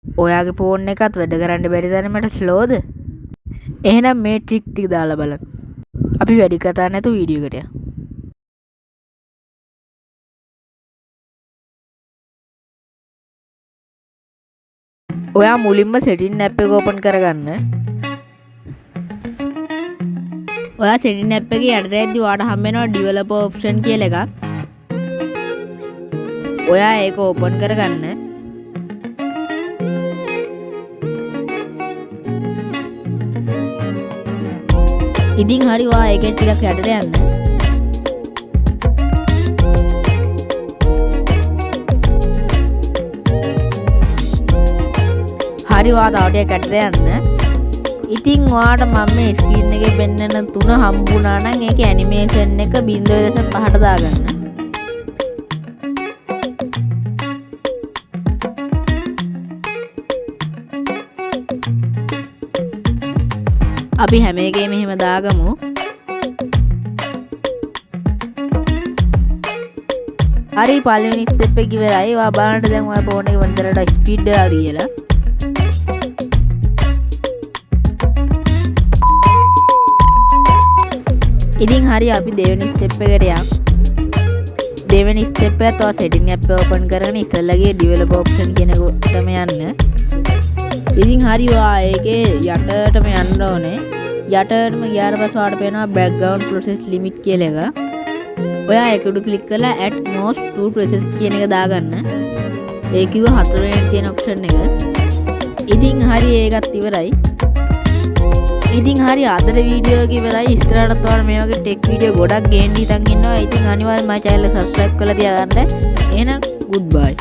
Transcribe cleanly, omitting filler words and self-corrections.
ඔයාගේ ෆෝන් එකත් වැඩ කරන්න බැරි තරමට ස්ලෝද? එහෙනම් මේ ට්‍රික් ටික දාලා බලන්න. අපි වැඩි කතා නැතුව වීඩියෝ එකට යමු. ඔයා මුලින්ම setting app එක open කරගන්න. ඔයා setting app එකේ යටට යද්දි ඔයාට හම්බ වෙනවා developer option කියලා එකක්. ඔයා ඒක open කරගන්න. ඉතින් හරි ඔයා ඒකෙන් ටිකක් යටට යන්න. හරි ඔයා තව ටිකක් යටට යන්න. ඉතින් ඔයාට මම මේ ස්ක්‍රීන් එකේ පෙන්වන 3 හම්බුණා නම් ඒකේ ඇනිමේෂන් එක 0.5ට දාගන්න. අපි හැම එකේම එහෙම දාගමු. හරි පළවෙනි ස්ටෙප් එක ඉවරයි. ඔයා බලන්න දැන් ඔයා ෆෝන් එක වෙනතරට ස්පීඩ් දාලා තියලා. ඉතින් හරි අපි දෙවෙනි ස්ටෙප් එකට යමු. දෙවෙනි ස්ටෙප් එකත් ඔයා setting app එක open කරගෙන ඉස්සෙල්ලාගේ developer option කියන එකටම යන්න. ඉතින් හරි ඔයා ඒකේ යටටම යන්න ඕනේ. යටටම ගියාට පස්සේ ඔයාට පේනවා background process limit කියලා එක. ඔයා ඒක උඩ ක්ලික් කරලා at most 2 process කියන එක දාගන්න. ඒ කිව්ව හතරවෙනි තියෙන option එක. ඉතින් හරි ඒකත් ඉවරයි. ඉතින් හරි අදට වීඩියෝ එක ඉවරයි. ඉස්සරහටත් ඔයාලා මේ වගේ ටෙක් වීඩියෝ ගොඩක් ගේන්න හිතන් ඉන්නවා. ඉතින් අනිවාර්යෙන් මගේ channel එක subscribe කරලා තියාගන්න. එහෙනම් goodbye.